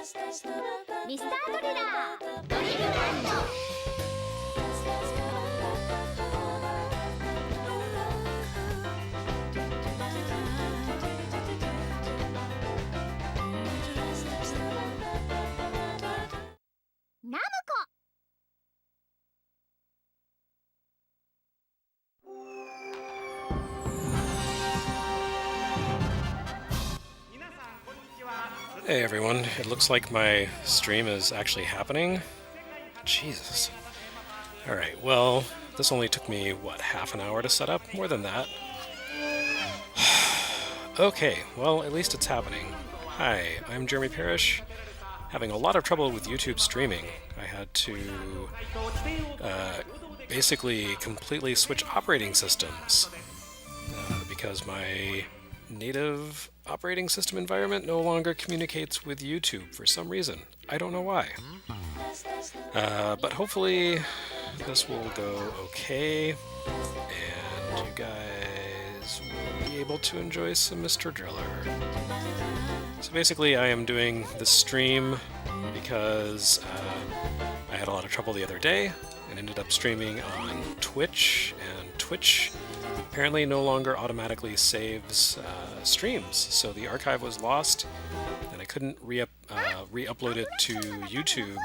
ミスタードリラードリルランド。ナムコ。Hey everyone, it looks like my stream is actually happening. Jesus. Alright, well, this only took me, what, half an hour to set up? More than that. Okay, well, at least it's happening. Hi, I'm Jeremy Parrish. Having a lot of trouble with YouTube streaming. I had to basically completely switch operating systems because my native operating system environment no longer communicates with YouTube for some reason. I don't know why. But hopefully this will go okay, and you guys will be able to enjoy some Mr. Driller. So basically I am doing this stream because I had a lot of trouble the other day and ended up streaming on Twitch, and Twitch apparently no longer automatically saves streams, so the archive was lost and I couldn't re-upload it to YouTube.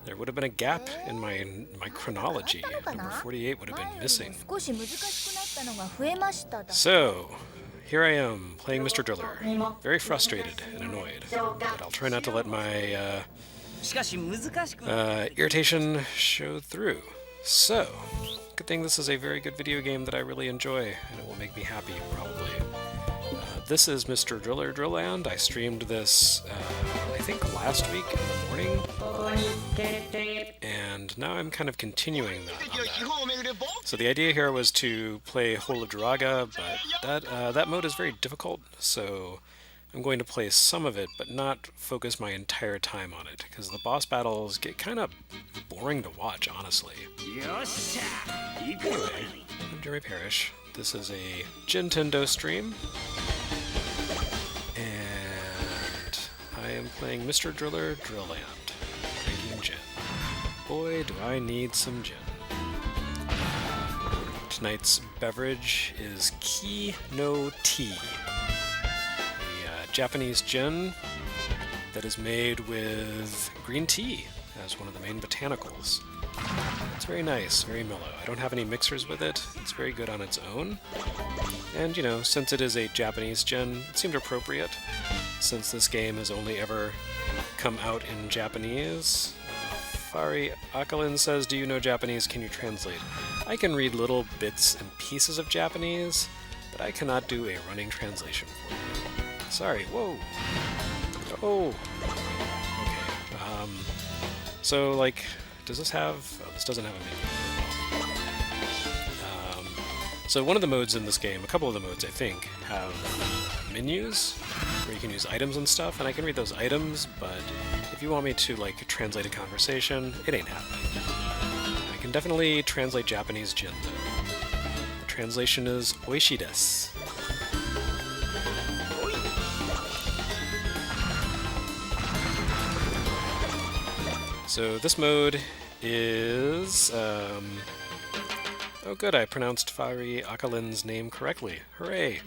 There would have been a gap in my chronology. Number 48 would have been missing. So here I am playing Mr. Driller, very frustrated and annoyed, but I'll try not to let my irritation show through. So, good thing this is a very good video game that I really enjoy, and it will make me happy, probably. This is Mr. Driller Drillland. I streamed this, I think last week in the morning, and now I'm kind of continuing that. So the idea here was to play Hola Draga, but that mode is very difficult, so I'm going to play some of it, but not focus my entire time on it, because the boss battles get kind of boring to watch, honestly. Anyway, I'm Jeremy Parrish. This is a Gintendo stream, and I am playing Mr. Driller Drillland, drinking gin. Boy, do I need some gin. Tonight's beverage is Ki no Tea, Japanese gin that is made with green tea as one of the main botanicals. It's very nice, very mellow. I don't have any mixers with it. It's very good on its own. And, you know, since it is a Japanese gin, it seemed appropriate, since this game has only ever come out in Japanese. Fari Akalin says, do you know Japanese? Can you translate? I can read little bits and pieces of Japanese, but I cannot do a running translation for you. Sorry, whoa. Oh. Okay. So, like, does this have... Oh, this doesn't have a menu. So one of the modes in this game, a couple of the modes, I think, have menus where you can use items and stuff, and I can read those items, but if you want me to, like, translate a conversation, it ain't happening. I can definitely translate Japanese gin, though. The translation is oishii desu. So this mode is, oh good, I pronounced Fari Akalin's name correctly. Hooray!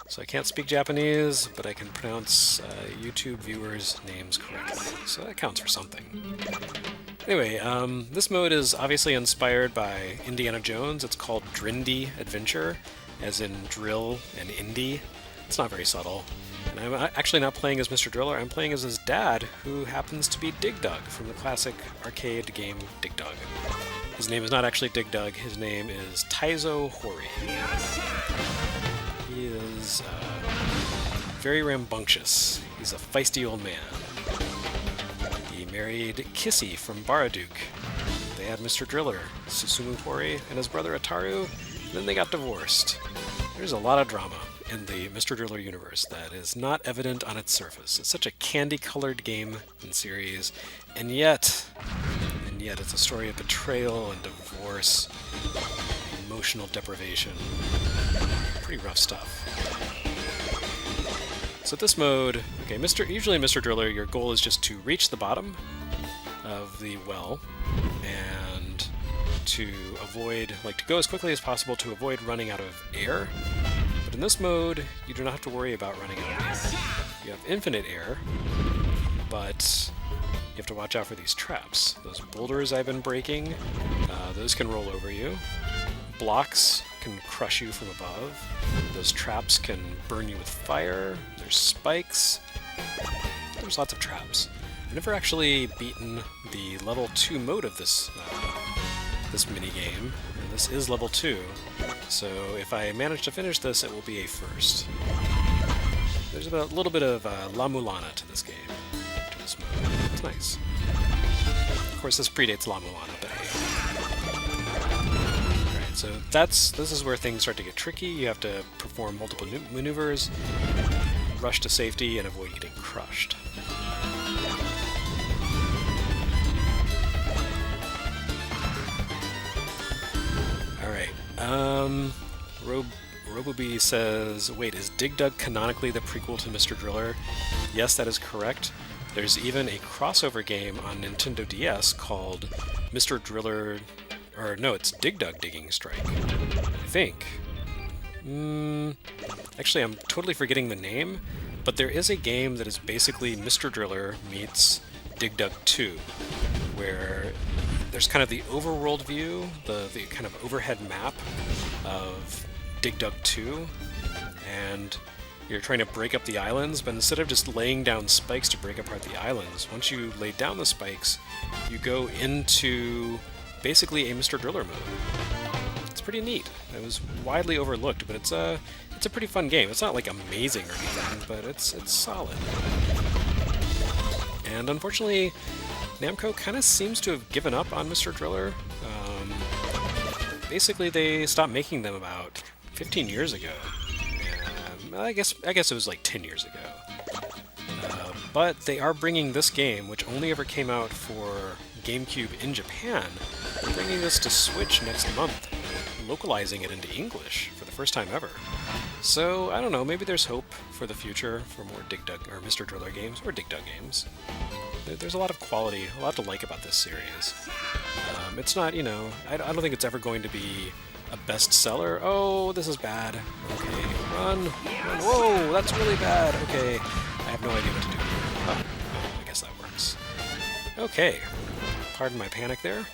So I can't speak Japanese, but I can pronounce YouTube viewers' names correctly. So that counts for something. Anyway, this mode is obviously inspired by Indiana Jones. It's called Drindy Adventure, as in drill and indie. It's not very subtle. And I'm actually not playing as Mr. Driller, I'm playing as his dad, who happens to be Dig Dug from the classic arcade game Dig Dug. His name is not actually Dig Dug, his name is Taizo Hori. He is very rambunctious. He's a feisty old man. He married Kissy from Baraduk. They had Mr. Driller, Susumu Hori, and his brother Ataru, and then they got divorced. There's a lot of drama in the Mr. Driller universe that is not evident on its surface. It's such a candy-colored game and series, and yet it's a story of betrayal and divorce, emotional deprivation. Pretty rough stuff. So this mode, okay, usually Mr. Driller, your goal is just to reach the bottom of the well and to avoid, like to go as quickly as possible to avoid running out of air. But in this mode, you do not have to worry about running out of air. You have infinite air, but you have to watch out for these traps. Those boulders I've been breaking, those can roll over you. Blocks can crush you from above. Those traps can burn you with fire. There's spikes. There's lots of traps. I've never actually beaten the level 2 mode of this this mini-game, and this is level 2, so if I manage to finish this, it will be a first. There's a little bit of La Mulana to this game, to this mode. It's nice. Of course, this predates La Mulana, but hey. Alright, so this is where things start to get tricky. You have to perform multiple maneuvers, rush to safety, and avoid getting crushed. Robobee says, wait, is Dig Dug canonically the prequel to Mr. Driller? Yes, that is correct. There's even a crossover game on Nintendo DS called Mr. Driller, or no, it's Dig Dug Digging Strike, I think. Actually, I'm totally forgetting the name, but there is a game that is basically Mr. Driller meets Dig Dug 2, where there's kind of the overworld view, the kind of overhead map of Dig Dug 2, and you're trying to break up the islands, but instead of just laying down spikes to break apart the islands, once you lay down the spikes, you go into basically a Mr. Driller mode. It's pretty neat. It was widely overlooked, but it's a pretty fun game. It's not like amazing or anything, but it's solid. And unfortunately, Namco kind of seems to have given up on Mr. Driller. Basically, they stopped making them about 15 years ago. I guess it was like 10 years ago. But they are bringing this game, which only ever came out for GameCube in Japan, bringing this to Switch next month, localizing it into English for the first time ever. So, I don't know, maybe there's hope for the future for more Dig Dug, or Mr. Driller games, or Dig Dug games. There's a lot of quality, a lot to like about this series. It's not, you know, I don't think it's ever going to be a bestseller. Oh, this is bad. Okay, run. Whoa, that's really bad. Okay, I have no idea what to do. Oh, I guess that works. Okay, pardon my panic there.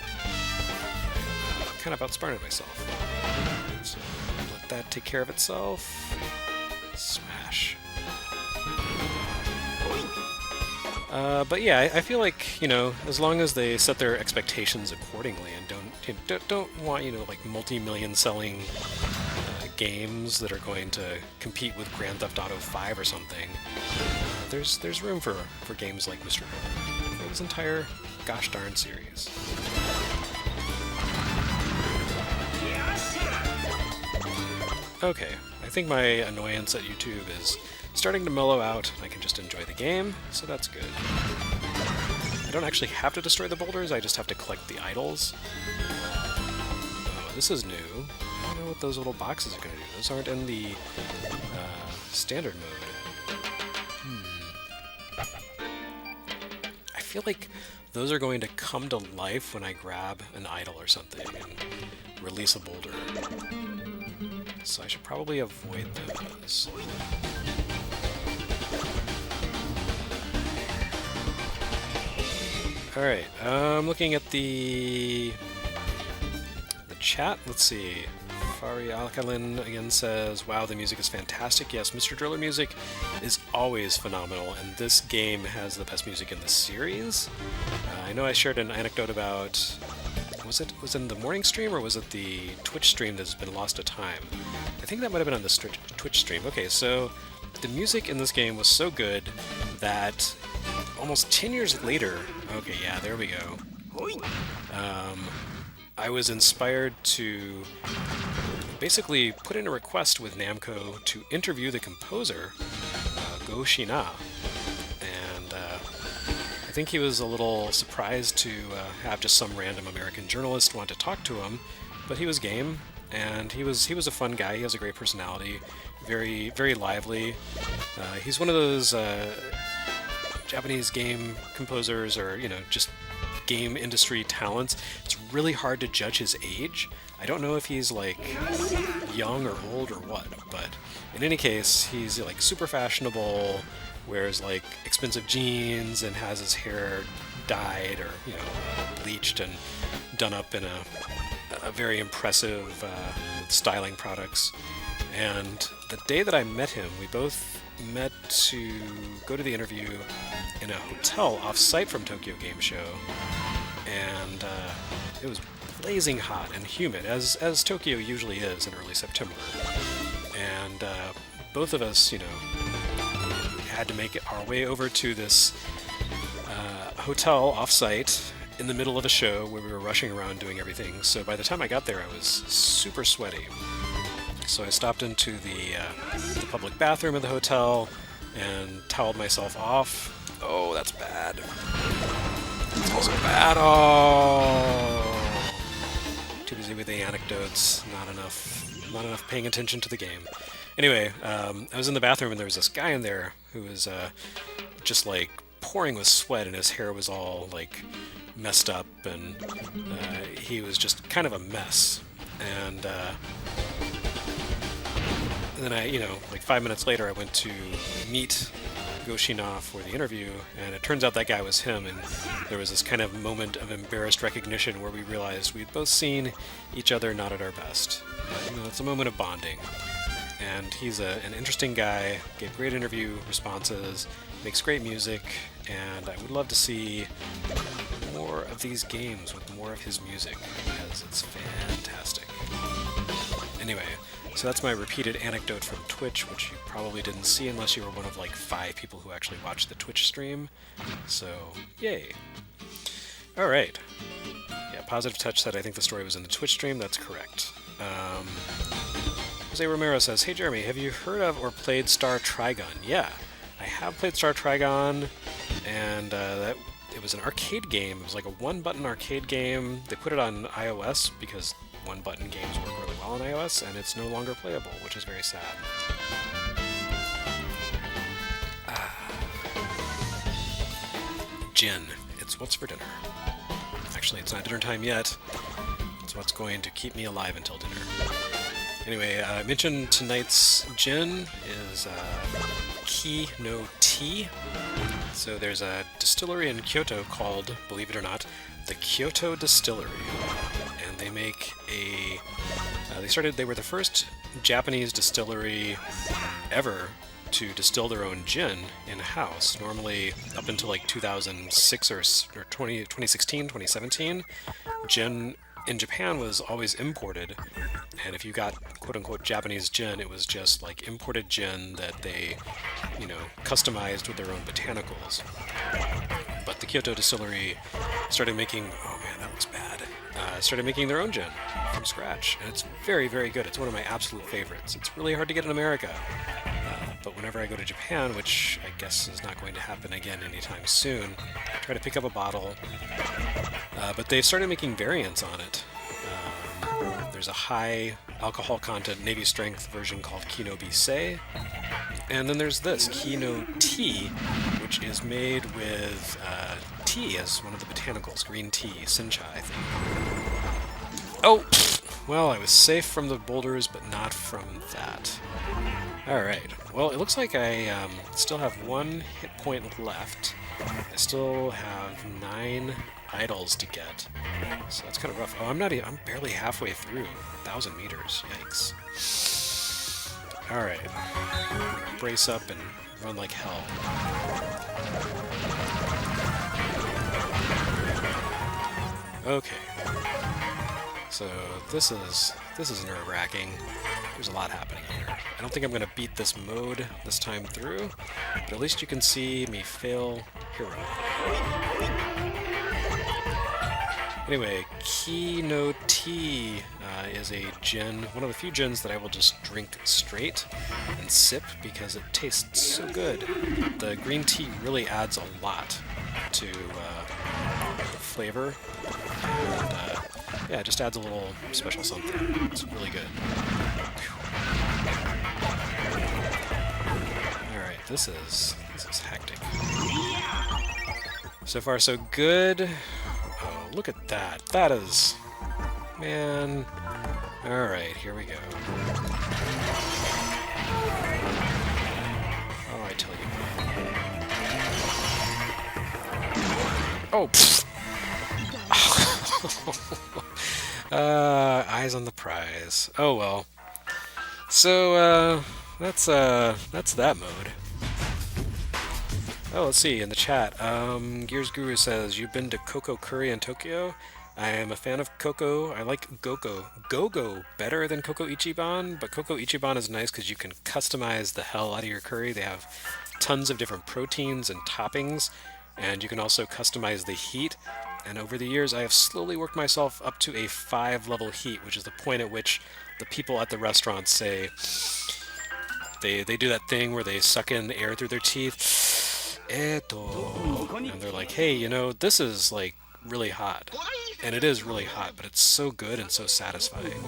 Kind of outsmarted myself. So let that take care of itself. Smash. But yeah, I feel like, you know, as long as they set their expectations accordingly and don't want, you know, like multi-million selling games that are going to compete with Grand Theft Auto 5 or something, there's room for games like Mr. Driller for this entire gosh darn series. Okay, I think my annoyance at YouTube is starting to mellow out. I can just enjoy the game, so that's good. I don't actually have to destroy the boulders, I just have to collect the idols. Oh, this is new. I don't know what those little boxes are going to do. Those aren't in the standard mode. I feel like those are going to come to life when I grab an idol or something and release a boulder. So I should probably avoid those. Alright, I'm looking at the chat. Let's see. Fari Alkalin again says, wow, the music is fantastic. Yes, Mr. Driller music is always phenomenal, and this game has the best music in the series. I know I shared an anecdote about... Was it in the morning stream, or was it the Twitch stream that's been lost to time? I think that might have been on the Twitch stream. Okay, so the music in this game was so good that almost 10 years later... Okay, yeah, there we go. I was inspired to basically put in a request with Namco to interview the composer, Go Shina. And I think he was a little surprised to have just some random American journalist want to talk to him, but he was game, and he was a fun guy. He has a great personality, very very lively. He's one of those Japanese game composers, or just game industry talents. It's really hard to judge his age. I don't know if he's like young or old or what, but in any case, he's like super fashionable, wears like expensive jeans, and has his hair dyed or bleached and done up in a very impressive styling products. And the day that I met him, we both met to go to the interview in a hotel off-site from Tokyo Game Show, and it was blazing hot and humid, as Tokyo usually is in early September. And both of us, had to make our way over to this hotel off-site in the middle of a show where we were rushing around doing everything. So by the time I got there, I was super sweaty. So I stopped into the public bathroom of the hotel and toweled myself off. Oh, that's bad. It's also bad. Oh. Too busy with the anecdotes. Not enough paying attention to the game. Anyway, I was in the bathroom and there was this guy in there who was just like pouring with sweat, and his hair was all like messed up, and he was just kind of a mess. And then I, like 5 minutes later, I went to meet Goshina for the interview, and it turns out that guy was him, and there was this kind of moment of embarrassed recognition where we realized we'd both seen each other not at our best. But, it's a moment of bonding. And he's an interesting guy, gave great interview responses, makes great music, and I would love to see more of these games with more of his music, because it's fantastic. Anyway, so that's my repeated anecdote from Twitch, which you probably didn't see unless you were one of like 5 people who actually watched the Twitch stream. So, yay. Alright. Yeah, Positive Touch said I think the story was in the Twitch stream. That's correct. Jose Romero says, "Hey Jeremy, have you heard of or played Star Trigon?" Yeah, I have played Star Trigon, and it was an arcade game. It was like a one-button arcade game. They put it on iOS because one-button games work really well on iOS, and it's no longer playable, which is very sad. Gin. It's what's for dinner. Actually, it's not dinner time yet. It's what's going to keep me alive until dinner. Anyway, I mentioned tonight's gin is Ki no Tea. So there's a distillery in Kyoto called, believe it or not, the Kyoto Distillery. And they make they were the first Japanese distillery ever to distill their own gin in-house. Normally, up until like 2006 or 2016, 2017, gin in Japan was always imported, and if you got quote-unquote Japanese gin, it was just like imported gin that they, customized with their own botanicals. But the Kyoto Distillery started making, oh man, that looks bad, started making their own gin from scratch, and it's very, very good. It's one of my absolute favorites. It's really hard to get in America, but whenever I go to Japan, which I guess is not going to happen again anytime soon, I try to pick up a bottle. But they started making variants on it. There's a high alcohol content Navy strength version called Kino Bisei. And then there's this, Kino Tea, which is made with tea as one of the botanicals, green tea, sencha, I think. Oh! Well, I was safe from the boulders, but not from that. Alright, well, it looks like I still have 1 hit point left. I still have 9 idols to get, so that's kind of rough. Oh, I'm barely halfway through 1,000 meters. Yikes. Alright, brace up and run like hell. Okay, so this is nerve-wracking. There's a lot happening here. I don't think I'm going to beat this mode this time through, but at least you can see me fail hero. Anyway, Ki no Tea is a gin, one of the few gins that I will just drink straight and sip because it tastes so good. The green tea really adds a lot to the flavor, and yeah, it just adds a little special something. It's really good. Alright, this is hectic. So far, so good. Oh, look at that. That is... Man. Alright, here we go. Oh, I tell you. Oh, pfft. Eyes on the prize. Oh well. So, that's that mode. Oh, let's see, in the chat, Gears Guru says, you've been to Coco Curry in Tokyo? I am a fan of Coco. I like Go-Go better than Coco Ichiban, but Coco Ichiban is nice because you can customize the hell out of your curry. They have tons of different proteins and toppings, and you can also customize the heat. And over the years, I have slowly worked myself up to a 5-level heat, which is the point at which the people at the restaurant say, they do that thing where they suck in air through their teeth. Eto. And they're like, hey, you know, this is like really hot. And it is really hot, but it's so good and so satisfying.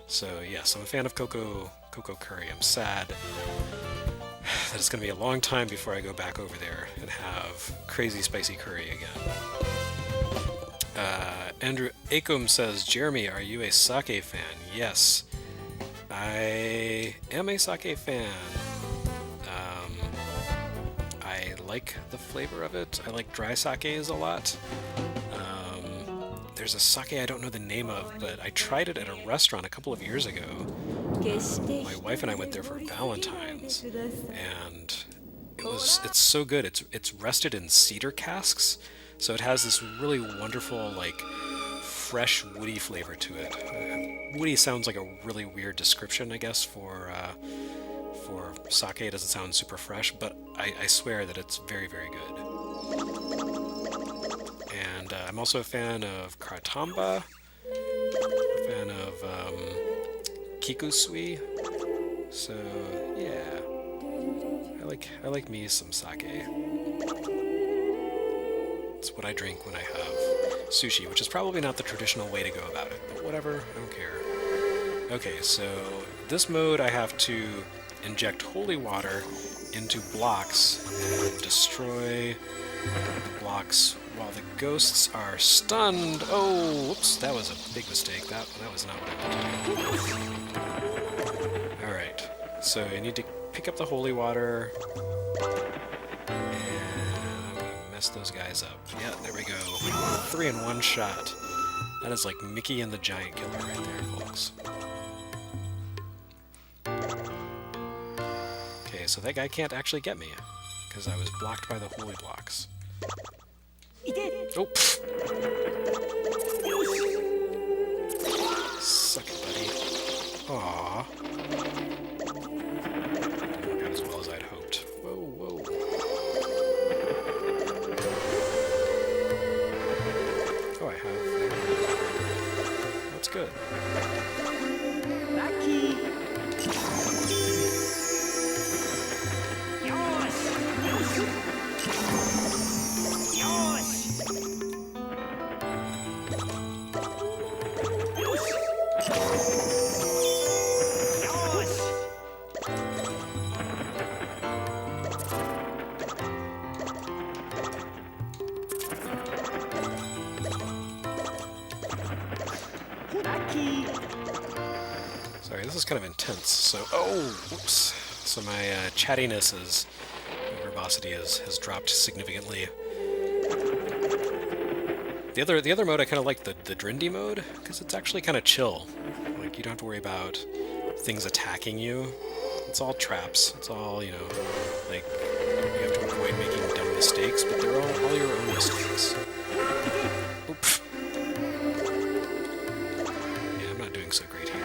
So yes, I'm a fan of Coco Curry. I'm sad that it's going to be a long time before I go back over there and have crazy spicy curry again. Andrew Acom says, Jeremy, are you a sake fan? Yes, I am a sake fan. I like the flavor of it. I like dry sakes a lot. There's a sake I don't know the name of, but I tried it at a restaurant a couple of years ago. My wife and I went there for Valentine's, and it's so good. It's rested in cedar casks, so it has this really wonderful, like, fresh woody flavor to it. Woody sounds like a really weird description, I guess, for sake. It doesn't sound super fresh, but I swear that it's very, very good. And I'm also a fan of Karatamba, a fan of Kikusui. So yeah, I like me some sake. It's what I drink when I have sushi, which is probably not the traditional way to go about it, but whatever, I don't care. Okay, so this mode I have to inject holy water into blocks and destroy the blocks while the ghosts are stunned. Oh, whoops, that was a big mistake. That was not what I meant to do. Alright, so I need to pick up the holy water, and I'm gonna mess those guys up. Yeah, there we go. 3 in 1 shot. That is like Mickey and the Giant Killer right there, folks. Okay, so that guy can't actually get me, because I was blocked by the holy blocks. Oh, pfft. Suck it, buddy. Aww. Didn't work out as well as I'd hoped. Whoa, whoa. Oh, I have... That's good. Lucky. Sorry, this is kind of intense. So, oh, whoops. So my chattiness my verbosity has dropped significantly. The other mode I kind of like the Drindy mode, because it's actually kind of chill. Like, you don't have to worry about things attacking you. It's all traps. It's all, you know, like, you have to avoid making dumb mistakes, but they're all your own mistakes. Oops. Yeah, I'm not doing so great here.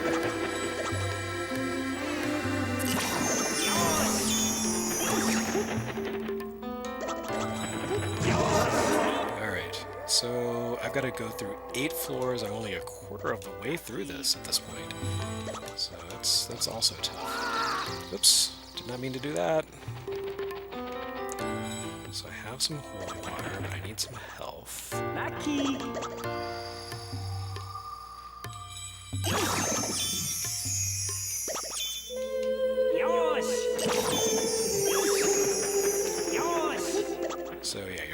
Alright, so I've got to go through 8 floors. I'm only a quarter of the way through this at this point. So that's also tough. Oops, did not mean to do that. So I have some holy water, but I need some health. Lucky.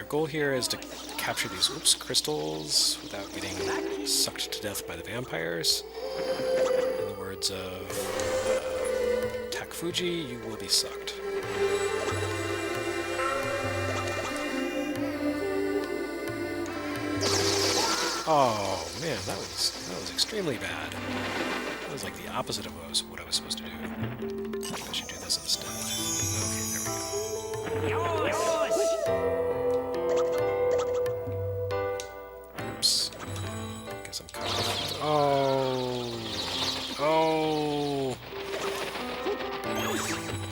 our goal here is to capture these crystals without getting sucked to death by the vampires. In the words of Fuji, you will be sucked. Oh man, that was extremely bad. That was like the opposite of what I was supposed to do. I should do this instead. Okay, there we go. Oops. Guess I'm caught. Oh.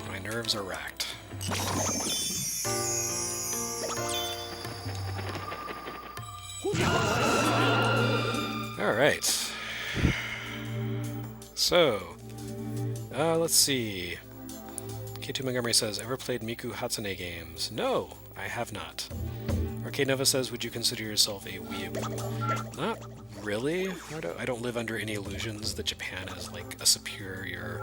My nerves are racked. Alright. So, let's see. K2 Montgomery says, ever played Miku Hatsune games? No, I have not. Arcade Nova says, would you consider yourself a weeaboo? Not really. I don't live under any illusions that Japan is like a superior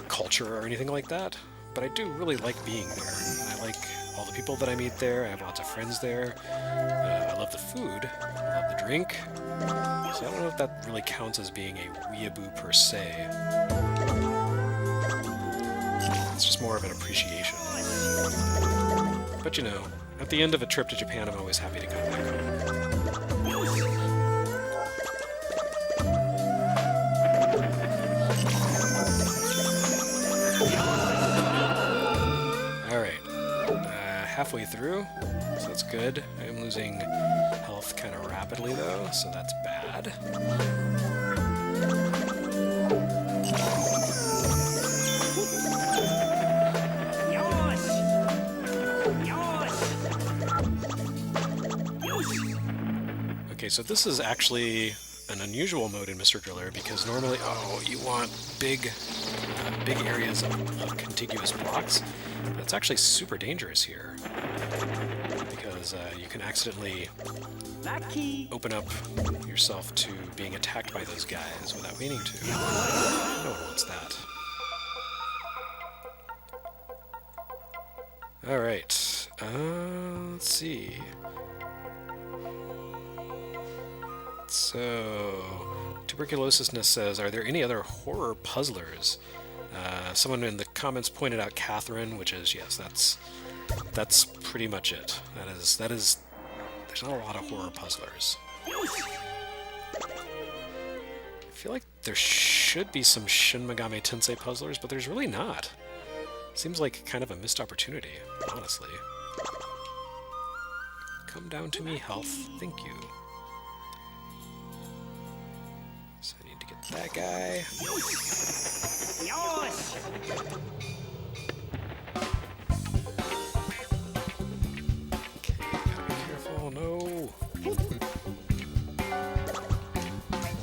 culture or anything like that, but I do really like being there. I like all the people that I meet there. I have lots of friends there. I love the food. I love the drink. So I don't know if that really counts as being a weeaboo per se. It's just more of an appreciation. But you know, at the end of a trip to Japan, I'm always happy to come back home. Halfway through, so that's good. I am losing health kind of rapidly though, so that's bad. Okay, so this is actually an unusual mode in Mr. Driller because normally, you want big areas of contiguous blocks. But it's actually super dangerous here because you can accidentally open up yourself to being attacked by those guys without meaning to. No one wants that. Alright, let's see. So, Tuberculosisness says, are there any other horror puzzlers? Someone in the comments pointed out Catherine, which is, yes, that's pretty much it. That is, there's not a lot of horror puzzlers. I feel like there should be some Shin Megami Tensei puzzlers, but there's really not. Seems like kind of a missed opportunity, honestly. Come down to me, health. Thank you. So I need to get that guy. Okay, gotta be careful. No.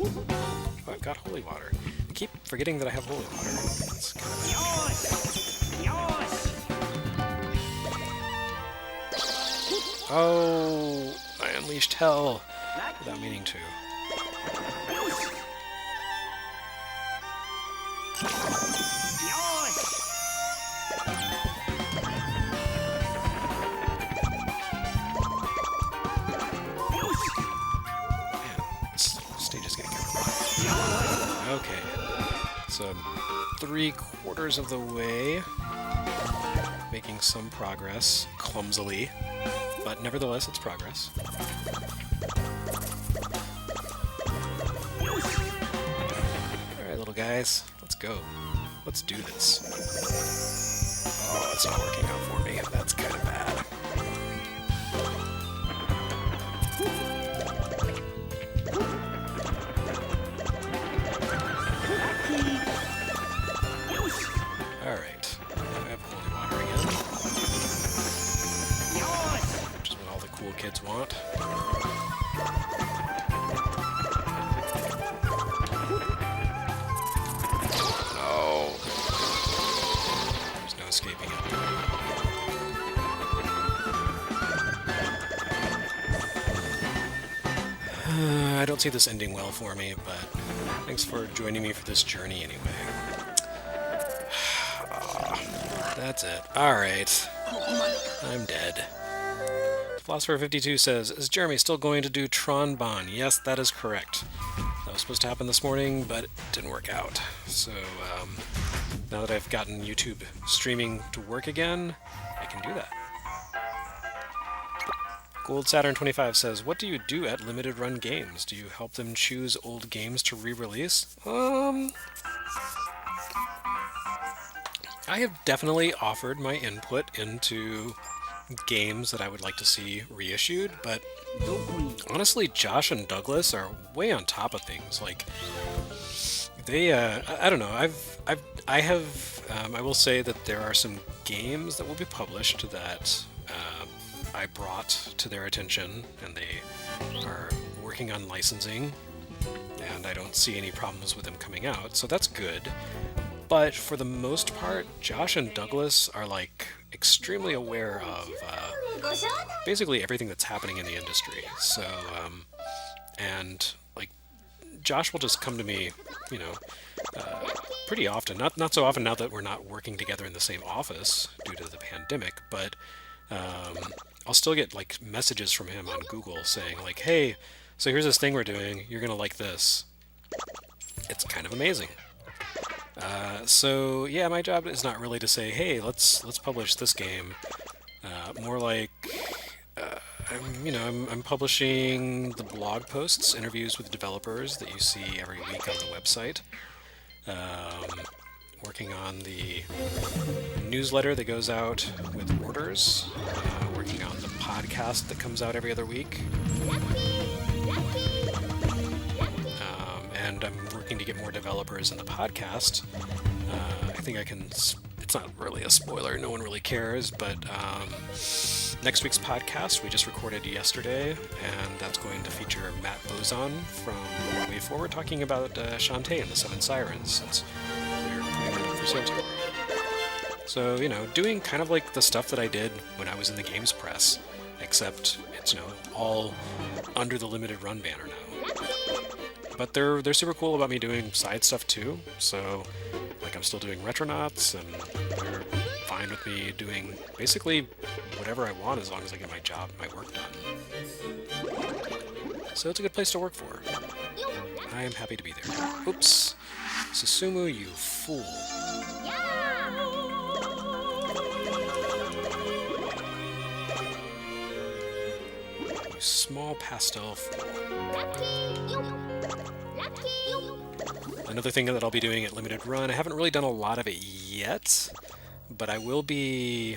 Oh, I've got holy water. I keep forgetting that I have holy water. That's kind of Oh, I unleashed hell without meaning to. Okay, so I'm 3/4 of the way, making some progress, clumsily, but nevertheless it's progress. Alright, little guys, let's go. Let's do this. Oh, it's not working out for me. That's kind of bad. Alright, I have holy water again. Which is what all the cool kids want. No. There's no escaping it. I don't see this ending well for me, but thanks for joining me for this journey anyway. That's it. Alright. I'm dead. Philosopher52 says, is Jeremy still going to do Tronbon? Yes, that is correct. That was supposed to happen this morning, but it didn't work out. So now that I've gotten YouTube streaming to work again, I can do that. Gold Saturn 25 says, what do you do at limited run games? Do you help them choose old games to re-release? I have definitely offered my input into games that I would like to see reissued, but honestly, Josh and Douglas are way on top of things. Like, they, I don't know, I will say that there are some games that will be published that I brought to their attention, and they are working on licensing, and I don't see any problems with them coming out, so that's good. But for the most part, Josh and Douglas are like extremely aware of basically everything that's happening in the industry. So, and like Josh will just come to me, you know, pretty often. Not so often now that we're not working together in the same office due to the pandemic, but I'll still get like messages from him on Google saying like, "Hey, so here's this thing we're doing. You're gonna like this." It's kind of amazing. So yeah, my job is not really to say, "Hey, let's publish this game." More like, I'm publishing the blog posts, interviews with developers that you see every week on the website. Working on the newsletter that goes out with orders. Working on the podcast that comes out every other week. And I'm working to get more developers in the podcast. I think I can... It's not really a spoiler, no one really cares, but next week's podcast we just recorded yesterday, and that's going to feature Matt Bozon from Way Forward talking about Shantae and the Seven Sirens, since we're putting it up for sale tomorrow. So, doing kind of like the stuff that I did when I was in the games press, except it's, all under the limited run banner now. But they're super cool about me doing side stuff too, so like I'm still doing Retronauts, and they're fine with me doing basically whatever I want as long as I get my work done. So it's a good place to work for. I am happy to be there. Oops. Susumu, you fool. You small pastel fool. Another thing that I'll be doing at Limited Run, I haven't really done a lot of it yet, but I will be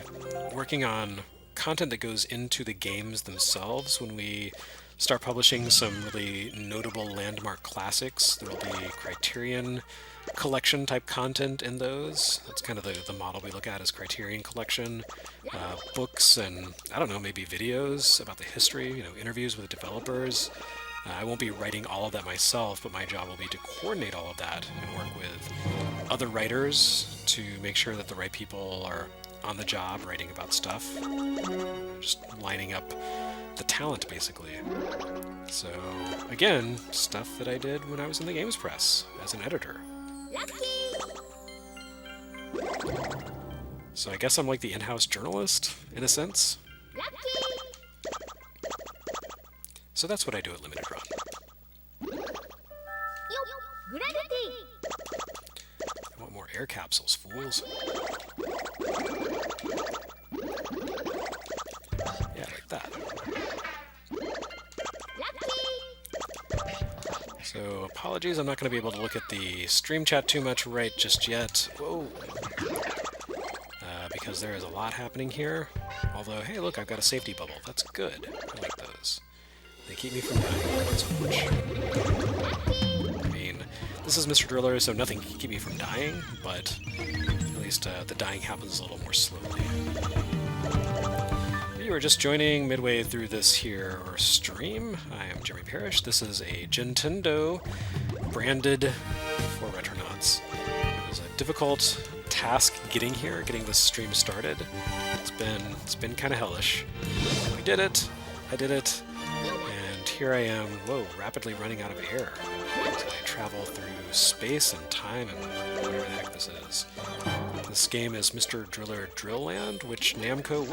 working on content that goes into the games themselves when we start publishing some really notable landmark classics. There will be Criterion Collection type content in those. That's kind of the model we look at as Criterion Collection. Books and, I don't know, maybe videos about the history, interviews with developers. I won't be writing all of that myself, but my job will be to coordinate all of that and work with other writers to make sure that the right people are on the job writing about stuff. Just lining up the talent, basically. So, again, stuff that I did when I was in the games press as an editor. So I guess I'm like the in-house journalist, in a sense. So that's what I do at Limited Run. I want more air capsules, fools. Yeah, like that. So, apologies, I'm not going to be able to look at the stream chat too much right just yet. Whoa! Because there is a lot happening here. Although, hey, look, I've got a safety bubble. That's good. I like those. They keep me from dying, not so much. I mean, this is Mr. Driller, so nothing can keep me from dying, but at least the dying happens a little more slowly. If you are just joining midway through this here stream, I am Jeremy Parrish. This is a Gintendo branded for Retronauts. It was a difficult task getting here, getting this stream started. It's been kind of hellish. We did it. I did it. And here I am, rapidly running out of air as I travel through space and time and whatever the heck this is. This game is Mr. Driller Drill Land, which Namco...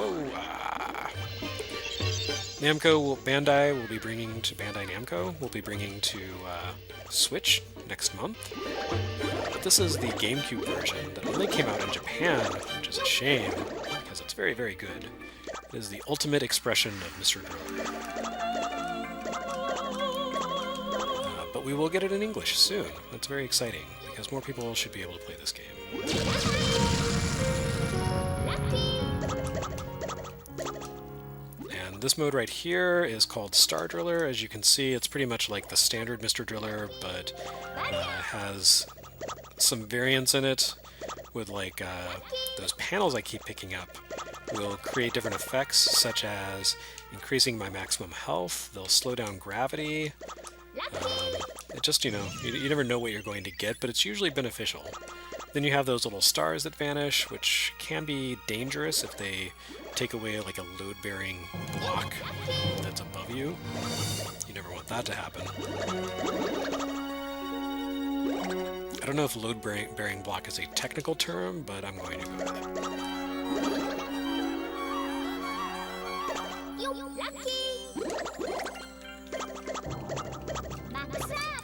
Bandai will be bringing to... Bandai Namco will be bringing to Switch next month. But this is the GameCube version that only came out in Japan, which is a shame, because it's very, very good. It is the ultimate expression of Mr. Driller. But we will get it in English soon. That's very exciting, because more people should be able to play this game. And this mode right here is called Star Driller. As you can see, it's pretty much like the standard Mr. Driller, but has some variants in it with like those panels I keep picking up will create different effects, such as increasing my maximum health. They'll slow down gravity. It just, you never know what you're going to get, but it's usually beneficial. Then you have those little stars that vanish, which can be dangerous if they take away like a load-bearing block that's above you. You never want that to happen. I don't know if load-bearing block is a technical term, but I'm going to go with it.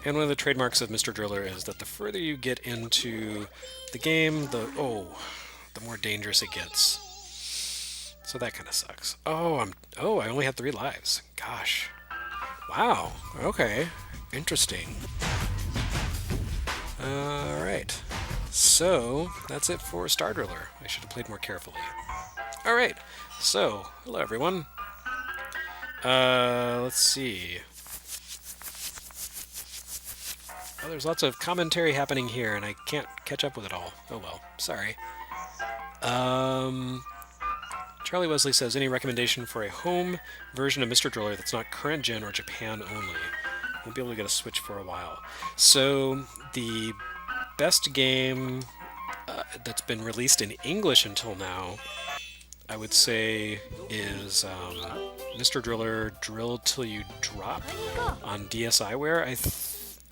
And one of the trademarks of Mr. Driller is that the further you get into the game, the more dangerous it gets. So that kind of sucks. I only had 3 lives. Gosh. Wow. Okay. Interesting. Alright. So, that's it for Star Driller. I should have played more carefully. Alright. So, hello everyone. Let's see. Oh, there's lots of commentary happening here, and I can't catch up with it all. Oh well, sorry. Charlie Wesley says, any recommendation for a home version of Mr. Driller that's not current gen or Japan only? Won't be able to get a Switch for a while. So, the best game that's been released in English until now, I would say, is Mr. Driller Drill Till You Drop on DSiWare. I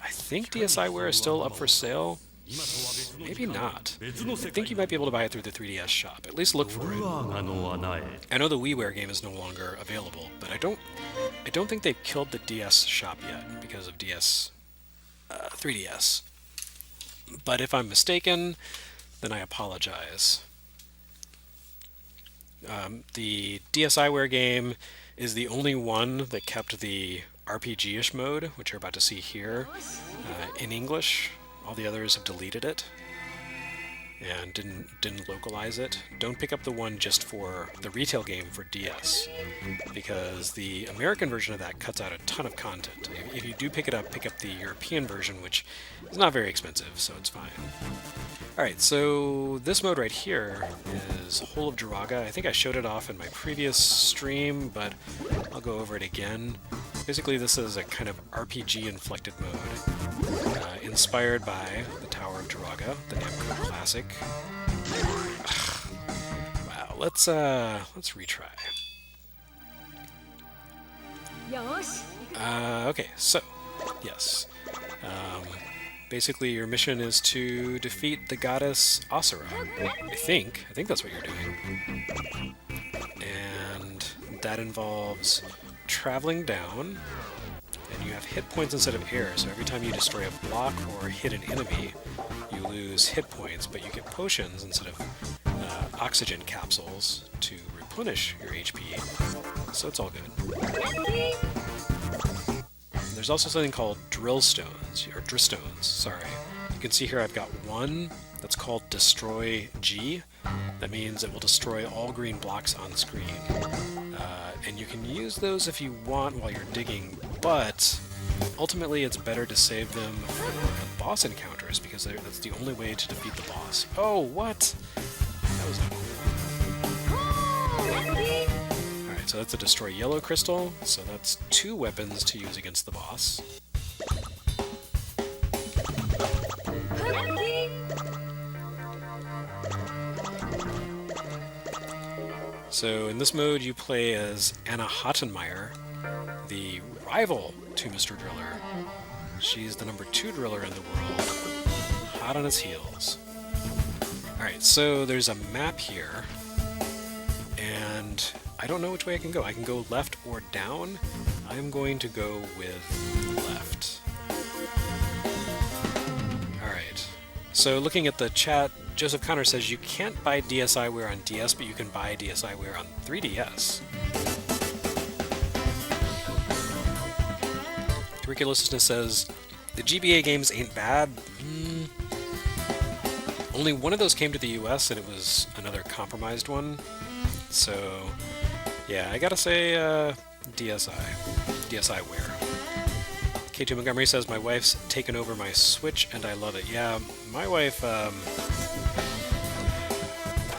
think DSiWare is still up for sale. Maybe not. I think you might be able to buy it through the 3DS shop. At least look for it. I know the WiiWare game is no longer available, but I don't think they've killed the DS shop yet because of 3DS. But if I'm mistaken, then I apologize. The DSiWare game is the only one that kept the RPG-ish mode, which you're about to see here, in English. All the others have deleted it and didn't localize it. Don't pick up the one just for the retail game for DS, because the American version of that cuts out a ton of content. If you do pick it up, pick up the European version, which is not very expensive, so it's fine. Alright, so this mode right here is Whole of Jiraga. I think I showed it off in my previous stream, but I'll go over it again. Basically, this is a kind of RPG-inflected mode, inspired by the Tower of Jiraga, the Namco classic. Wow, let's retry. Okay, so, yes. Basically, your mission is to defeat the goddess Asura. I think that's what you're doing. And that involves traveling down, and you have hit points instead of air, so every time you destroy a block or hit an enemy, you lose hit points, but you get potions instead of oxygen capsules to replenish your HP, so it's all good. There's also something called drill stones, or drillstones, sorry. You can see here I've got one that's called Destroy G. That means it will destroy all green blocks on screen. And you can use those if you want while you're digging, but ultimately it's better to save them for the boss encounters, because that's the only way to defeat the boss. Oh, what? That was Alright, so that's a Destroy Yellow Crystal, so that's 2 weapons to use against the boss. So in this mode you play as Anna Hottenmeier, the rival to Mr. Driller. She's the number 2 driller in the world, hot on his heels. Alright, Alright, so there's a map here, and I don't know which way I can go. I can go left or down. I'm going to go with left. Alright, so looking at the chat, Joseph Connor says you can't buy DSiWare on DS, but you can buy DSiWare on 3DS. Ridiculousness says, the GBA games ain't bad. Only one of those came to the US, and it was another compromised one. So, yeah, I gotta say, DSiWare. K2 Montgomery says, my wife's taken over my Switch, and I love it. Yeah, my wife,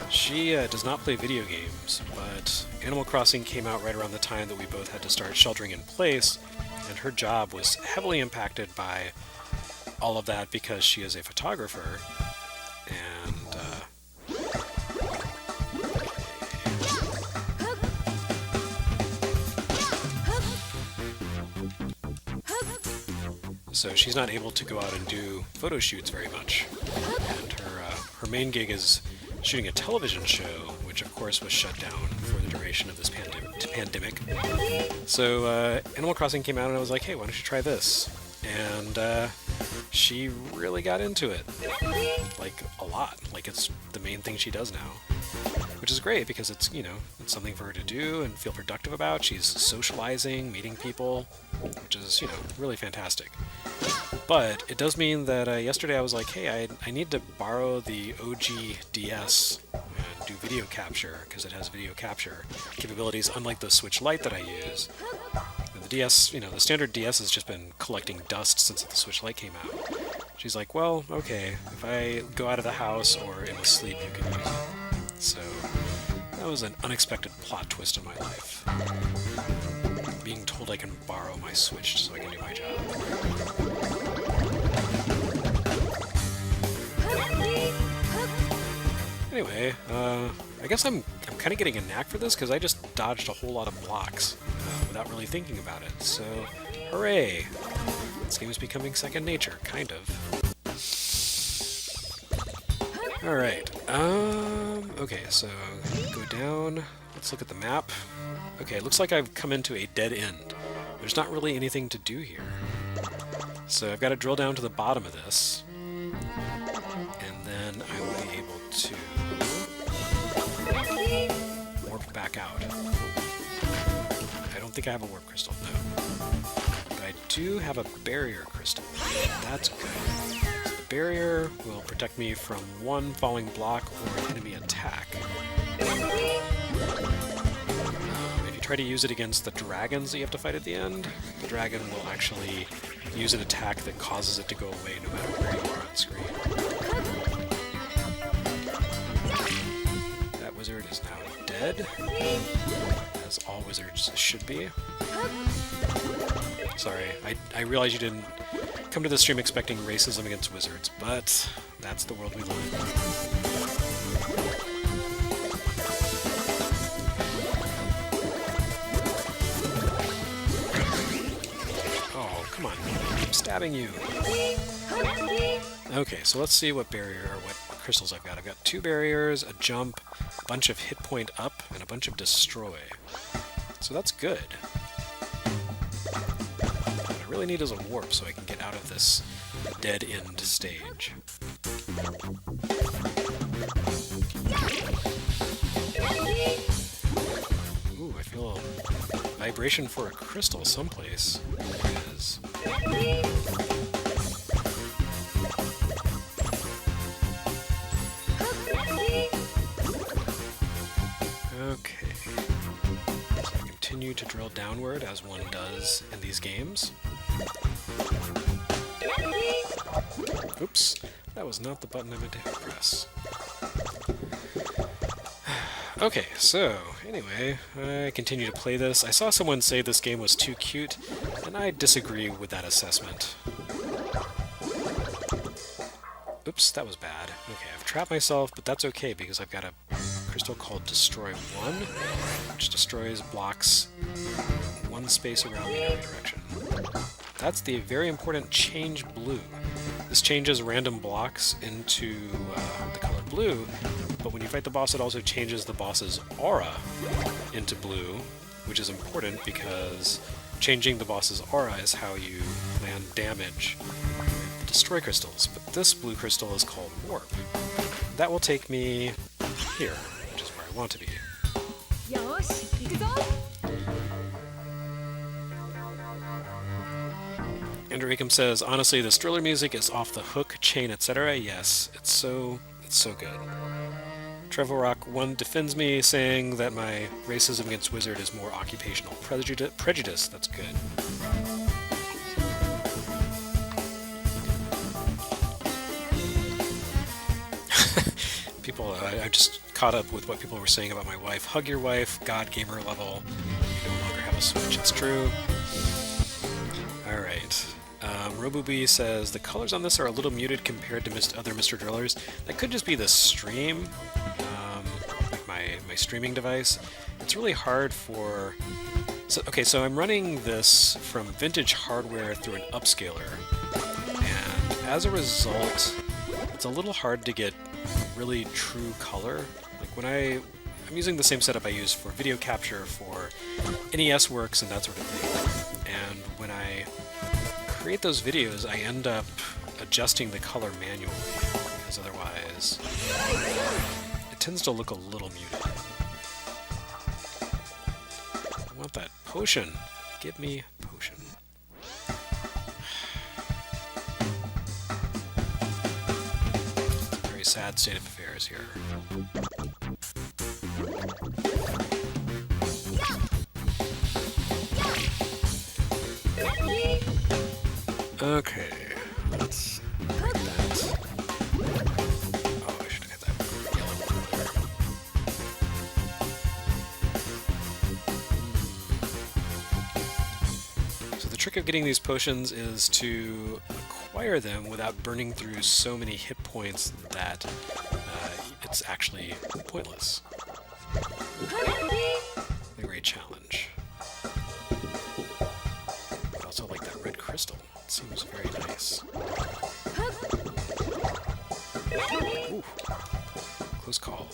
she does not play video games, but Animal Crossing came out right around the time that we both had to start sheltering in place, and her job was heavily impacted by all of that because she is a photographer, and so she's not able to go out and do photo shoots very much, and her main gig is shooting a television show, which of course was shut down for the duration of this pandemic. So Animal Crossing came out and I was like, hey, why don't you try this? And she really got into it. Like, a lot. Like, it's the main thing she does now. Which is great because it's, you know, it's something for her to do and feel productive about. She's socializing, meeting people, which is, you know, really fantastic. But it does mean that yesterday I was like, hey, I need to borrow the OG DS and do video capture, because it has video capture capabilities, unlike the Switch Lite that I use. And the DS, you know, the standard DS has just been collecting dust since the Switch Lite came out. She's like, well, okay, if I go out of the house or am asleep, you can use it. So that was an unexpected plot twist in my life. Being told I can borrow my Switch so I can do my job. Anyway, I guess I'm kind of getting a knack for this because I just dodged a whole lot of blocks without really thinking about it. So, hooray! This game is becoming second nature, kind of. Alright, okay, so go down, let's look at the map. Okay, it looks like I've come into a dead end. There's not really anything to do here. So I've got to drill down to the bottom of this, and then I will be able to warp back out. I don't think I have a warp crystal, no. But I do have a barrier crystal. That's good. The barrier will protect me from one falling block or an enemy attack. If you try to use it against the dragons that you have to fight at the end, the dragon will actually use an attack that causes it to go away no matter where you are on screen. That wizard is now dead, as all wizards should be. Sorry, I realize you didn't come to the stream expecting racism against wizards, but that's the world we live in. Oh, come on, I'm stabbing you. Okay, so let's see what barrier or what crystals I've got. I've got 2 barriers, a jump, a bunch of hit point up, and a bunch of destroy. So that's good. What I really need is a warp so I can get out of this dead end stage. Ooh, I feel a vibration for a crystal someplace. There it is. Okay. So I continue to drill downward as one does in these games. Oops, that was not the button I meant to press. Okay, so anyway, I continue to play this. I saw someone say this game was too cute, and I disagree with that assessment. Oops, that was bad. Okay, I've trapped myself, but that's okay because I've got a crystal called Destroy 1, which destroys blocks one space around me in every direction. That's the very important Change Blue. This changes random blocks into the color blue, but when you fight the boss, it also changes the boss's aura into blue, which is important because changing the boss's aura is how you land damage with the destroy crystals. But this blue crystal is called warp. That will take me here, which is where I want to be. Andrew Akam says, honestly, the thriller music is off the hook, chain, etc. Yes, it's so good. Trevor Rock 1 defends me, saying that my racism against Wizard is more occupational prejudice. That's good. People, I just caught up with what people were saying about my wife. Hug your wife, God gamer level. You no longer have a Switch. It's true. All right. Robubi says, the colors on this are a little muted compared to other Mr. Drillers. That could just be the stream, like my streaming device. It's really hard for... So I'm running this from vintage hardware through an upscaler, and as a result, it's a little hard to get really true color. Like when I'm using the same setup I use for video capture for NES works and that sort of thing, and when I create those videos, I end up adjusting the color manually, because otherwise it tends to look a little muted. I want that potion. Give me potion. Very sad state of affairs here. Okay, let's break that. Oh, I should have hit that yellow one there. So the trick of getting these potions is to acquire them without burning through so many hit points that it's actually pointless. A great challenge. I also like that red crystal. It seems very nice. Ooh. Close call.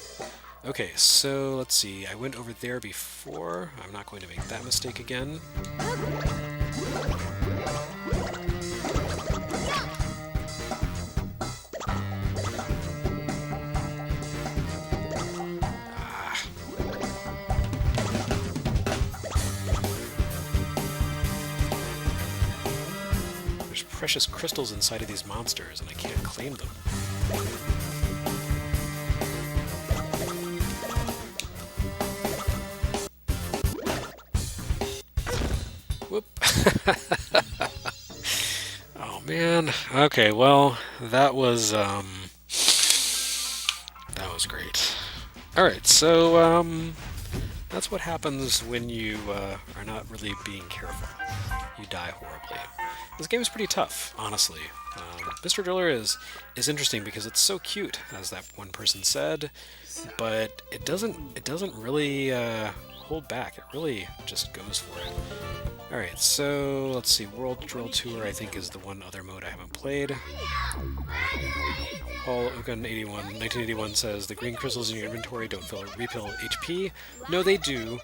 Okay, so let's see. I went over there before. I'm not going to make that mistake again. Precious crystals inside of these monsters, and I can't claim them. Whoop. Oh man. Okay, well, that was great. Alright, so that's what happens when you are not really being careful. You die horribly. This game is pretty tough, honestly. Mr. Driller is interesting because it's so cute, as that one person said, but it doesn't really hold back. It really just goes for it. Alright, so let's see. World Drill Tour, I think, is the one other mode I haven't played. Paul Ogun 1981 says, the green crystals in your inventory don't refill HP. No, they do,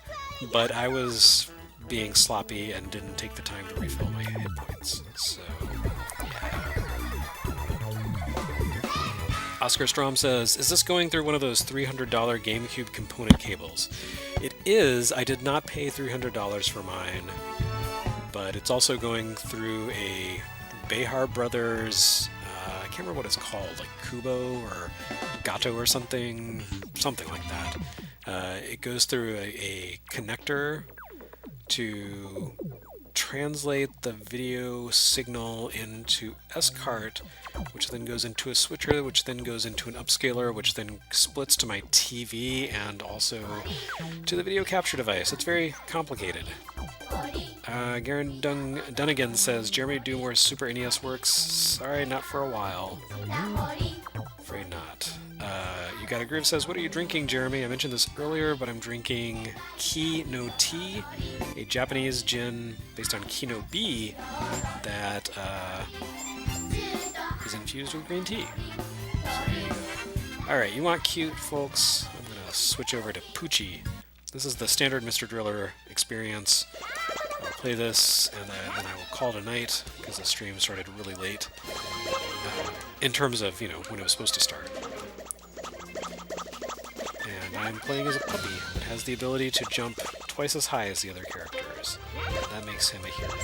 but I was being sloppy and didn't take the time to refill my hit points. So, yeah. Oscar Strom says, is this going through one of those $300 GameCube component cables? It is. I did not pay $300 for mine, but it's also going through a Behar Brothers, I can't remember what it's called, like Kubo or Gato or something like that. It goes through a connector to translate the video signal into SCART, which then goes into a switcher, which then goes into an upscaler, which then splits to my TV and also to the video capture device. It's very complicated. Garen Dunnigan says, Jeremy, do more Super NES works? Sorry, not for a while. Afraid not. You Got a Groove says, what are you drinking, Jeremy? I mentioned this earlier, but I'm drinking Ki no Tea, a Japanese gin based on Ki no B that is infused with green tea. So there you go. Alright, you want cute, folks? I'm gonna switch over to Poochie. This is the standard Mr. Driller experience. I'll play this, and then I will call it a night, because the stream started really late. In terms of, you know, when it was supposed to start. And I'm playing as a puppy that has the ability to jump twice as high as the other characters. That makes him a hero.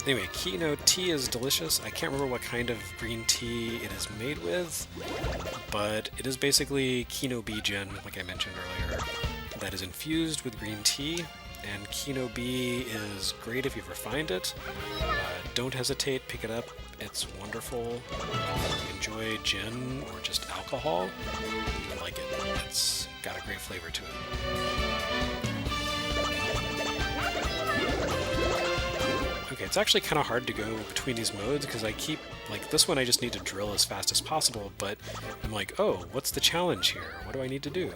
Anyway, Kino tea is delicious. I can't remember what kind of green tea it is made with, but it is basically Kino Bijen, like I mentioned earlier, that is infused with green tea, and Kino Bee is great if you ever find it. Don't hesitate, pick it up. It's wonderful. If you enjoy gin or just alcohol, you will like it. It's got a great flavor to it. Okay, it's actually kind of hard to go between these modes because I keep, like, this one I just need to drill as fast as possible, but I'm like, oh, what's the challenge here? What do I need to do?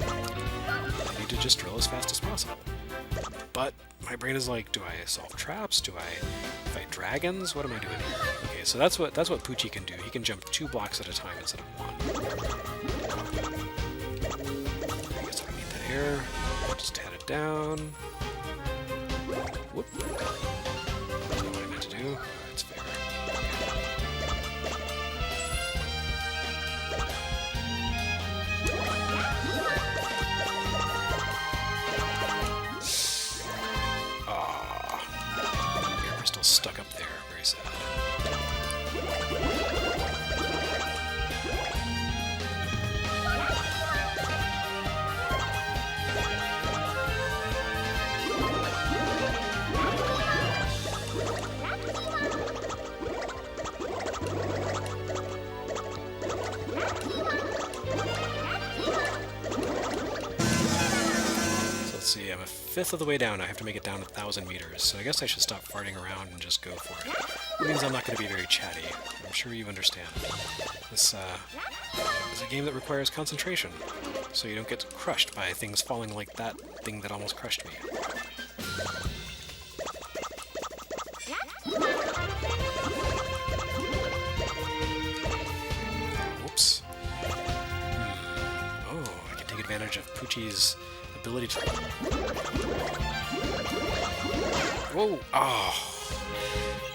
I need to just drill as fast as possible. But my brain is like, do I solve traps? Do I fight dragons? What am I doing here? Okay, so that's what Poochie can do. He can jump 2 blocks at a time instead of 1. I guess I don't need that air. Just head it down. Whoop. That's not what I meant to do. That's fair. Aw. Air crystal stuck up there. Very sad. See, I'm a fifth of the way down. I have to make it down 1,000 meters, so I guess I should stop farting around and just go for it. It means I'm not going to be very chatty. I'm sure you understand. This is a game that requires concentration, so you don't get crushed by things falling like that thing that almost crushed me. Whoops. Oh, I can take advantage of Poochie's ability to... Whoa!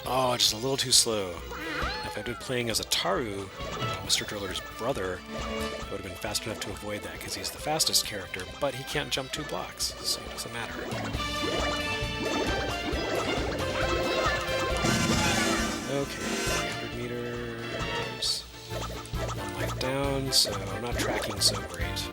Oh, just a little too slow. If I'd been playing as a Taru, Mr. Driller's brother, I would have been fast enough to avoid that because he's the fastest character, but he can't jump 2 blocks, so it doesn't matter. Okay, 300 meters. 1 life down, so I'm not tracking so great.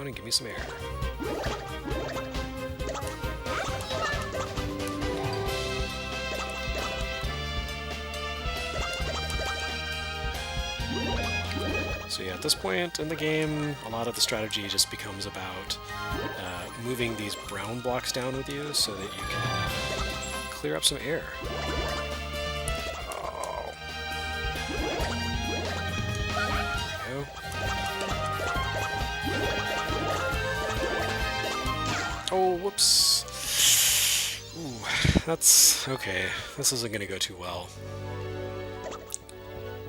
And give me some air. So yeah, at this point in the game, a lot of the strategy just becomes about moving these brown blocks down with you so that you can clear up some air. Oh. There we go. Oh, whoops. Ooh, that's... okay. This isn't going to go too well.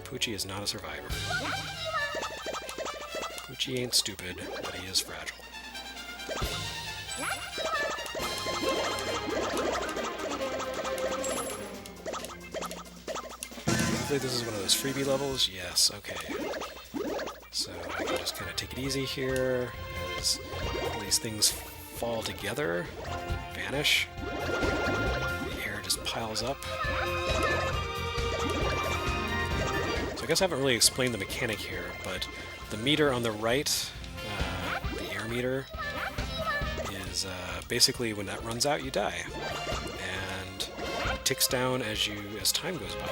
Poochie is not a survivor. Poochie ain't stupid, but he is fragile. Hopefully this is one of those freebie levels. Yes, okay. So I can just kind of take it easy here as all these things fall together, vanish, the air just piles up. So I guess I haven't really explained the mechanic here, but the meter on the right, the air meter, is basically when that runs out, you die. And it ticks down as time goes by.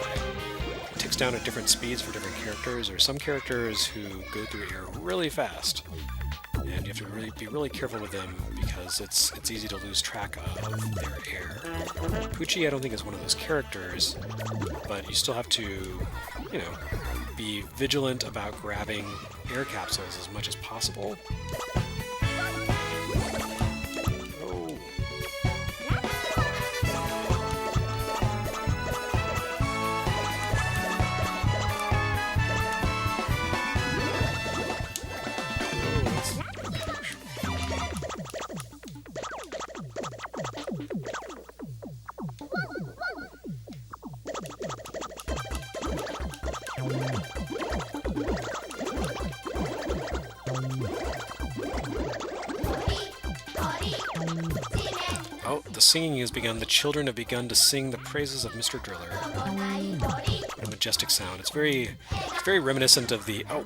It ticks down at different speeds for different characters. There are some characters who go through air really fast, and you have to be really careful with them because it's easy to lose track of their air. Poochie, I don't think, is one of those characters, but you still have to, you know, be vigilant about grabbing air capsules as much as possible. Oh. Oh, the singing has begun. The children have begun to sing the praises of Mr. Driller. What a majestic sound. It's very reminiscent of the... Oh,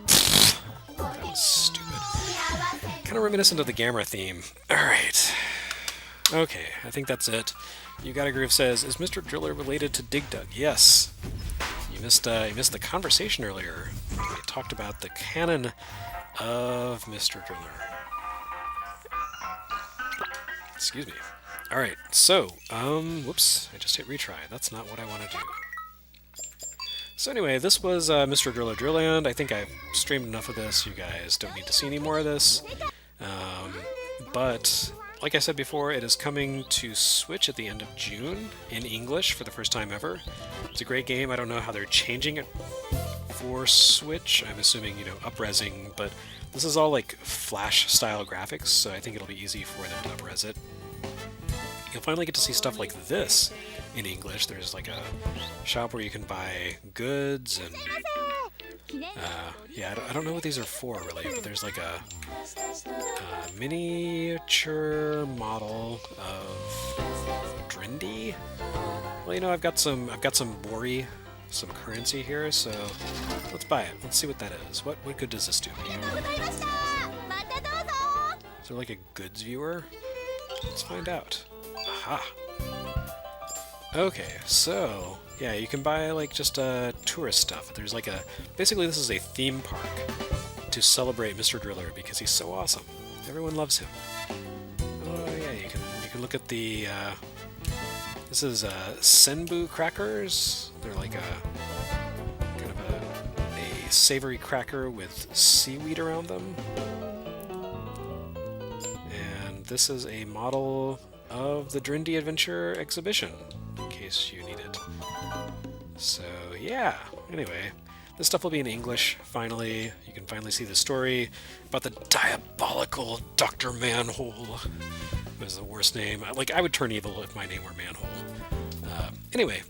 that was stupid. Kind of reminiscent of the Gamera theme. Alright. Okay, I think that's it. You Got a Groove says, is Mr. Driller related to Dig Dug? Yes. You missed the conversation earlier. We talked about the canon of Mr. Driller. Excuse me. Alright, so, whoops, I just hit retry. That's not what I want to do. So anyway, this was Mr. Driller Drillland. I think I've streamed enough of this. You guys don't need to see any more of this. But, like I said before, it is coming to Switch at the end of June in English for the first time ever. It's a great game. I don't know how they're changing it for Switch. I'm assuming, you know, up-resing, but this is all like Flash-style graphics, so I think it'll be easy for them to up-res it. You'll finally get to see stuff like this in English. There's like a shop where you can buy goods and yeah, I don't know what these are for really, but there's like a miniature model of Drindy. Well, you know, I've got some Bori, some currency here, so let's buy it. Let's see what that is. What good does this do me? Is there like a goods viewer? Let's find out. Aha. Okay, so yeah, you can buy like just tourist stuff. There's like basically this is a theme park to celebrate Mr. Driller because he's so awesome. Everyone loves him. Oh yeah, you can look at the this is Senbu crackers. They're like a kind of a savory cracker with seaweed around them. And this is a model of the Drindy Adventure exhibition, in case you need it. So yeah, anyway, this stuff will be in English, finally. You can finally see the story about the diabolical Dr. Manhole. That is the worst name. Like, I would turn evil if my name were Manhole. Anyway,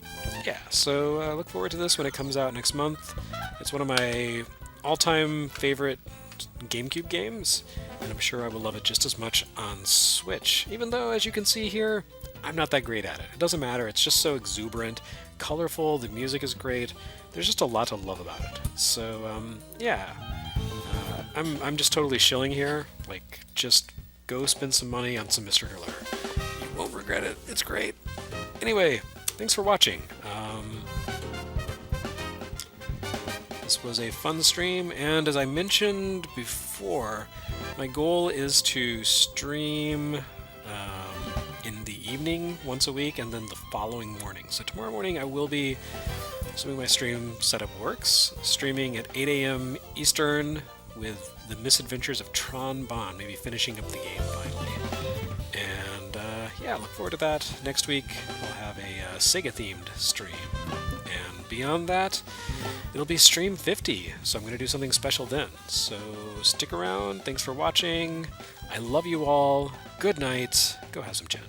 yeah, so look forward to this when it comes out next month. It's one of my all-time favorite GameCube games, and I'm sure I will love it just as much on Switch, even though, as you can see here, I'm not that great at it. It doesn't matter, it's just so exuberant, colorful, the music is great, there's just a lot to love about it. So, yeah, I'm just totally shilling here, like, just go spend some money on some Mr. Driller. You won't regret it, it's great. Anyway, thanks for watching. This was a fun stream, and as I mentioned before, my goal is to stream in the evening once a week and then the following morning. So tomorrow morning I will be, assuming my stream setup works, streaming at 8 a.m. Eastern with the misadventures of Tron Bond, maybe finishing up the game finally. And yeah, look forward to that. Next week we'll have a Sega-themed stream. And beyond that, it'll be Stream 50, so I'm going to do something special then. So stick around, thanks for watching, I love you all, good night, go have some Chen.